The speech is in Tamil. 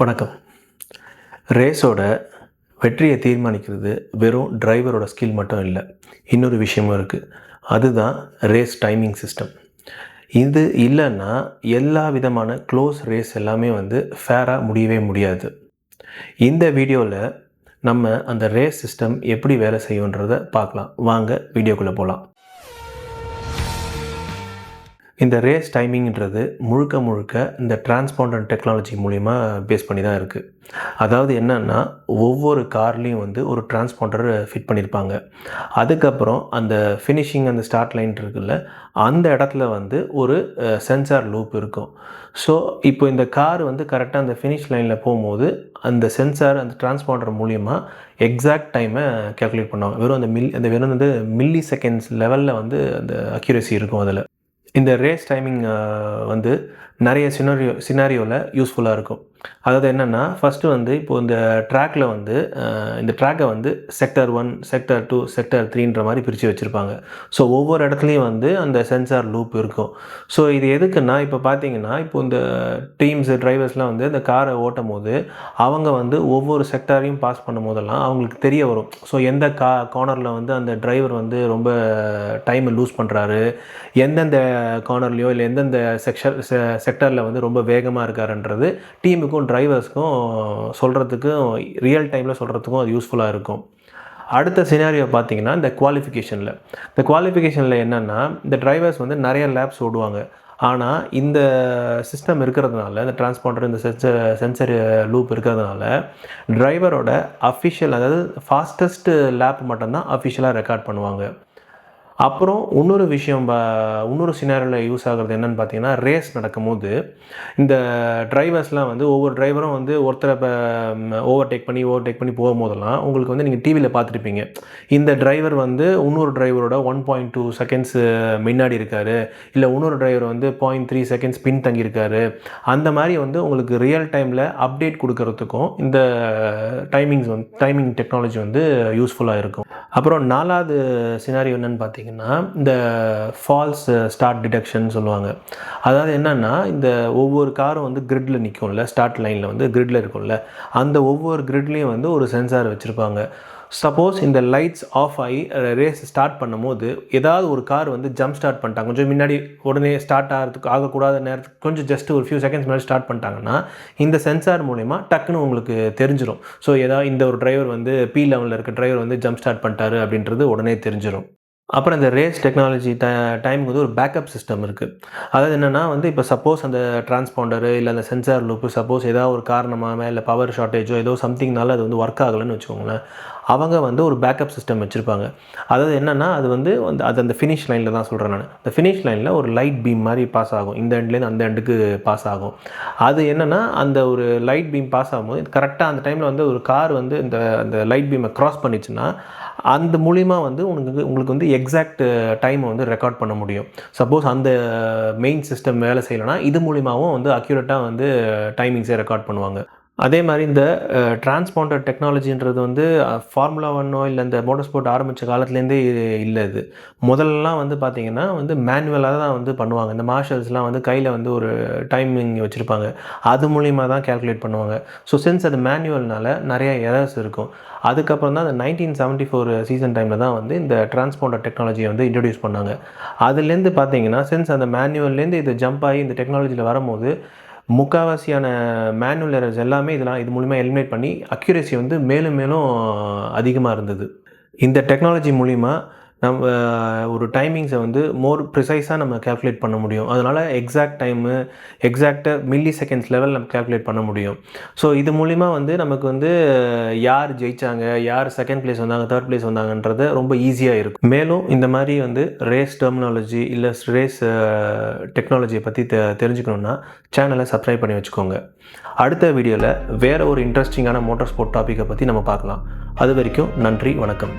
வணக்கம். ரேஸோட வெற்றியை தீர்மானிக்கிறது வெறும் டிரைவரோட ஸ்கில் மட்டும் இல்லை, இன்னொரு விஷயமும் இருக்குது. அதுதான் ரேஸ் டைமிங் சிஸ்டம். இது இல்லைன்னா எல்லா விதமான க்ளோஸ் ரேஸ் எல்லாமே ஃபேராக முடியவே முடியாது. இந்த வீடியோவில் நம்ம அந்த ரேஸ் சிஸ்டம் எப்படி வேலை செய்யுன்றதை பார்க்கலாம். வாங்க வீடியோக்குள்ளே போகலாம். இந்த ரேஸ் டைமிங்கிறது முழுக்க இந்த டிரான்ஸ்பாண்டர் டெக்னாலஜி மூலிமா பேஸ் பண்ணி தான் இருக்குது. அதாவது என்னென்னா, ஒவ்வொரு கார்லேயும் ஒரு டிரான்ஸ்பாண்டர் ஃபிட் பண்ணியிருப்பாங்க. அதுக்கப்புறம் அந்த ஃபினிஷிங் அந்த ஸ்டார்ட் லைன் இருக்குல்ல, அந்த இடத்துல ஒரு சென்சார் லூப் இருக்கும். ஸோ இப்போ இந்த கார் கரெக்டாக அந்த ஃபினிஷ் லைனில் போகும்போது அந்த சென்சார் அந்த டிரான்ஸ்பாண்டர் மூலிமா எக்ஸாக்ட் டைமை கேல்குலேட் பண்ணுவாங்க. வெறும் மில்லி செகண்ட்ஸ் லெவலில் அந்த அக்யூரசி இருக்கும். அதில் இந்த ரேஸ் டைமிங் நிறைய சினாரியோவில் யூஸ்ஃபுல்லாக இருக்கும். அதாவது என்னென்னா, ஃபஸ்ட்டு இப்போது இந்த ட்ராக்கில் இந்த ட்ராக்கை செக்டர் 1, செக்டர் 2, செக்டர் 3ன்ற மாதிரி பிரித்து வச்சுருப்பாங்க. ஸோ ஒவ்வொரு இடத்துலையும் அந்த சென்சார் லூப் இருக்கும். ஸோ இது எதுக்குன்னா, இப்போ பார்த்தீங்கன்னா, இப்போ இந்த டீம்ஸு டிரைவர்ஸ்லாம் இந்த காரை ஓட்டும் போது அவங்க ஒவ்வொரு செக்டாரையும் பாஸ் பண்ணும் போதெல்லாம் அவங்களுக்கு தெரிய வரும். ஸோ எந்த கார்னரில் அந்த டிரைவர் ரொம்ப டைமை லூஸ் பண்ணுறாரு, எந்தெந்த கார்னர்லையோ இல்லை எந்தெந்த செக்டரில் ரொம்ப வேகமாக இருக்காருன்றது டீமுக்கும் டிரைவர்ஸ்க்கும் சொல்கிறதுக்கும் ரியல் டைமில் சொல்கிறதுக்கும் அது யூஸ்ஃபுல்லாக இருக்கும். அடுத்த சினாரியோ பார்த்தீங்கன்னா, இந்த குவாலிஃபிகேஷனில் என்னென்னா, இந்த டிரைவர்ஸ் நிறைய லேப்ஸ் ஓடுவாங்க. ஆனால் இந்த சிஸ்டம் இருக்கிறதுனால, இந்த டிரான்ஸ்பாண்டர் இந்த சென்சர் லூப் இருக்கிறதுனால டிரைவரோட அஃபிஷியல், அதாவது ஃபாஸ்டஸ்ட் லேப் மட்டும்தான் அஃபிஷியலாக ரெக்கார்ட் பண்ணுவாங்க. அப்புறம் இன்னொரு சினாரியோவில் யூஸ் ஆகிறது என்னென்னு பார்த்தீங்கன்னா, ரேஸ் நடக்கும்போது இந்த டிரைவர்ஸ்லாம் ஒவ்வொரு டிரைவரும் ஒருத்தரை ஓவர்டேக் பண்ணி போகும்போதெல்லாம் உங்களுக்கு நீங்கள் டிவியில் பார்த்துருப்பீங்க. இந்த டிரைவர் இன்னொரு டிரைவரோட 1.2 செகண்ட்ஸ் முன்னாடி இருக்கார், இல்லை இன்னொரு டிரைவர் 0.3 செகண்ட்ஸ் பின் தங்கியிருக்காரு. அந்த மாதிரி உங்களுக்கு ரியல் டைமில் அப்டேட் கொடுக்கறதுக்கும் இந்த டைமிங் டெக்னாலஜி யூஸ்ஃபுல்லாக இருக்கும். அப்புறம் 4வது சினாரியோ என்னென்னு பார்த்தீங்கன்னா, இந்த ஃபால்ஸ் ஸ்டார்ட் டிடெக்ஷன் சொல்லுவாங்க. அதாவது என்னென்னா, இந்த ஒவ்வொரு காரும் கிரிட்டில் நிற்கும்ல, ஸ்டார்ட் லைனில் கிரிட்டில் இருக்கும்ல, அந்த ஒவ்வொரு கிரிட்லேயும் ஒரு சென்சார் வச்சுருப்பாங்க. சப்போஸ் இந்த லைட்ஸ் ஆஃப் ஆகி ரேஸ் ஸ்டார்ட் பண்ணும்போது ஏதாவது ஒரு கார் ஜம்ப் ஸ்டார்ட் பண்ணிட்டாங்க, கொஞ்சம் முன்னாடி உடனே ஸ்டார்ட் ஆகக்கூடாத நேரத்துக்கு கொஞ்சம் ஜஸ்ட் ஒரு ஃபியூ செகண்ட்ஸ் முன்னாடி ஸ்டார்ட் பண்ணிட்டாங்கன்னா இந்த சென்சார் மூலிமா டக்குன்னு உங்களுக்கு தெரிஞ்சிடும். ஸோ ஏதாவது இந்த ஒரு டிரைவர் பி லெவலில் இருக்க டிரைவர் ஜம்ப் ஸ்டார்ட் பண்ணிட்டாரு அப்படின்றது உடனே தெரிஞ்சிடும். அப்புறம் இந்த ரேஸ் டெக்னாலஜி டைமுக்கு ஒரு பேக்கப் சிஸ்டம் இருக்குது. அதாவது என்னென்னா, இப்போ சப்போஸ் அந்த டிரான்ஸ்பாண்டரு இல்லை அந்த சென்சார் லூப்பு சப்போஸ் ஏதாவது ஒரு காரணமாக இல்லை பவர் ஷார்ட்டேஜோ ஏதோ சம்திங்னால அது ஒர்க் ஆகலைன்னு வச்சுக்கோங்களேன், அவங்க ஒரு பேக்கப் சிஸ்டம் வச்சுருப்பாங்க. அதாவது என்னென்னா, அது அந்த ஃபினிஷ் லைனில் தான் சொல்கிறேன் நான். இந்த ஃபினிஷ் லைனில் ஒரு லைட் பீம் மாதிரி பாஸ் ஆகும், இந்த எண்ட்லேருந்து அந்த எண்டுக்கு பாஸ் ஆகும். அது என்னென்னா, அந்த ஒரு லைட் பீம் பாஸ் ஆகும்போது கரெக்டாக அந்த டைமில் ஒரு கார் அந்த லைட் பீமை க்ராஸ் பண்ணிச்சுன்னா அந்த மூலிமா உங்களுக்கு எக்ஸாக்ட் டைமை ரெக்கார்ட் பண்ண முடியும். சப்போஸ் அந்த மெயின் சிஸ்டம் வேலை செய்யலைன்னா இது மூலிமாவும் அக்யூரேட்டாக டைமிங்ஸை ரெக்கார்ட் பண்ணுவாங்க. அதே மாதிரி இந்த டிரான்ஸ்பாண்டர் டெக்னாலஜின்றது ஃபார்முலா 1 இல்லை இந்த மோட்டார் ஸ்போர்ட் ஆரம்பித்த காலத்துலேருந்தே இல்லை. இது முதல்லலாம் பார்த்திங்கன்னா மேனுவலாக தான் பண்ணுவாங்க. இந்த மார்ஷல்ஸ்லாம் கையில் ஒரு டைமிங் வச்சுருப்பாங்க, அது மூலிமா தான் கேல்குலேட் பண்ணுவாங்க. ஸோ சின்ஸ் அது மேனுவல்னால நிறைய எரர்ஸ் இருக்கும். அதுக்கப்புறம் தான் அந்த 1974 சீசன் டைமில் தான் இந்த டிரான்ஸ்பாண்டர் டெக்னாலஜியை இன்ட்ரடியூஸ் பண்ணாங்க. அதுலேருந்து பார்த்திங்கன்னா சின்ஸ் அந்த மேனுவல்லேருந்து இது ஜம்ப் ஆகி இந்த டெக்னாலஜியில் வரும்போது முக்கால்வாசியான மேனுவல் எரர்ஸ் எல்லாமே இது மூலிமா எலிமினேட் பண்ணி அக்யூரசி மேலும் அதிகமாக இருந்தது. இந்த டெக்னாலஜி மூலிமா நம்ம ஒரு டைமிங்ஸை மோர் ப்ரிசைஸாக நம்ம கேல்குலேட் பண்ண முடியும். அதனால் எக்ஸாக்ட் டைமு எக்ஸாக்டாக மில்லி செகண்ட்ஸ் லெவல் நம்ம கேல்குலேட் பண்ண முடியும். ஸோ இது மூலிமா நமக்கு யார் ஜெயித்தாங்க, யார் செகண்ட் பிளேஸ் வந்தாங்க, தேர்ட் பிளேஸ் வந்தாங்கன்றது ரொம்ப ஈஸியாக இருக்கும். மேலும் இந்த மாதிரி ரேஸ் டெர்மினாலஜி இல்லை ரேஸ் டெக்னாலஜியை பற்றி தெரிஞ்சுக்கணுன்னா சேனலை சப்ஸ்கிரைப் பண்ணி வச்சுக்கோங்க. அடுத்த வீடியோவில் வேறு ஒரு இன்ட்ரெஸ்டிங்கான மோட்டார் ஸ்போர்ட் டாப்பிக்கை பற்றி நம்ம பார்க்கலாம். அது வரைக்கும் நன்றி, வணக்கம்.